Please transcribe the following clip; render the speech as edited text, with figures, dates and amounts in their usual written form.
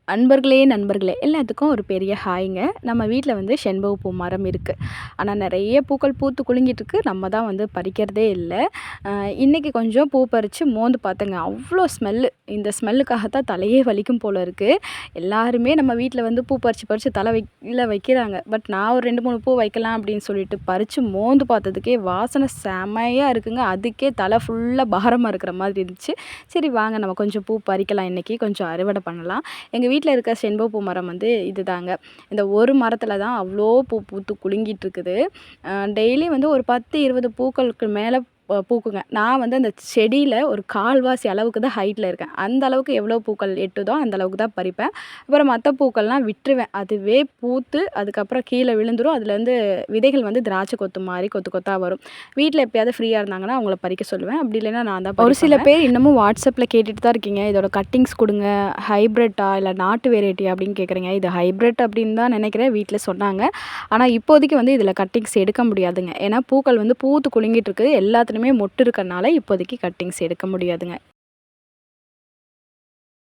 நண்பர்களே எல்லாத்துக்கும் ஒரு பெரிய ஹாய்ங்க. நம்ம வீட்ல வந்து செண்பக பூ மரம் இருக்கு. ஆனா நெறைய பூக்கள் பூத்து குலுங்கிட்டுருக்கு. நம்ம தான் வந்து பறிக்கிறதே இல்ல. அ இன்னைக்கு கொஞ்சம் பூ பறிச்சு மோந்து பார்த்தேங்க. அவ்ளோ ஸ்மெல்லு. இந்த ஸ்மெல்லுக்காக தான் தலையே வலிக்கும் போல இருக்கு. எல்லாருமே நம்ம வீட்ல வந்து பூ பறிச்சு தலையில வைக்கிறாங்க. பட் நான் ஒரு 2, 3 பூ வைக்கலாம் அப்படின்னு சொல்லிட்டு பறிச்சு மோந்து பார்த்ததுக்கே வாசனை செமையா இருக்குங்க. அதுக்கே தலை ஃபுல்லா பாரமா இருக்கிற மாதிரி இருந்துச்சு. சரி வாங்க நம்ம கொஞ்சம் பூ பறிக்கலாம் இன்னைக்கு. கொஞ்சம் அறுவடை பண்ணலாம். எங்க வீட்ல இருக்க செண்பக பூ மரம் வந்து இதுதாங்க. இந்த ஒரு மரத்துல தான் அவ்ளோ பூ பூத்து குலுங்கிட்டு இருக்குது. டெய்லி வந்து ஒரு 10, 20 பூக்களுக்கு மேல பூக்குங்க. நான் வந்து அந்த செடியில ஒரு கால்வாசி அளவுக்கு தான் ஹைட்ல இருக்கேன். அந்த அளவுக்கு எவ்வளோ பூக்கள் எட்டுதோ அந்த அளவுக்கு தான் பறிப்பேன். அப்புறம் மத்த பூக்கள்லாம் விட்டுருவேன். அதுவே பூத்து அதுக்கப்புறம் கீழ விழுந்துரும். அதுலேருந்து விதைகள் வந்து திராட்சை கொத்து மாரி கொத்து கொத்தா வரும். வீட்ல எப்பயாவது ஃப்ரீயா இருந்தாங்கன்னா அவங்கள பறிக்க சொல்லுவேன். அப்படி இல்லைன்னா நான் தான் ஒரு சில பேர் இன்னமும் வாட்ஸ்அப்ல கேட்டுட்டு தான் இருக்கீங்க. இதோட கட்டிங்ஸ் குடுங்க. ஹைப்ரிட்டா இல்ல நாட்டு வெரைட்டியா அப்படின்னு கேட்குறீங்க. இது ஹைப்ரிட் அப்படின்னு தான் நினைக்கிறேன் வீட்ல சொன்னாங்க. ஆனா இப்போதைக்கு வந்து இதில கட்டிங்ஸ் எடுக்க முடியாதுங்க. ஏன்னா பூக்கள் வந்து பூத்து குலுங்கிட்டு இருக்குது. எல்லாத்துலயுமே மொட்டு இருக்கனால இப்போதைக்கு கட்டிங்ஸ் எடுக்க முடியாதுங்க.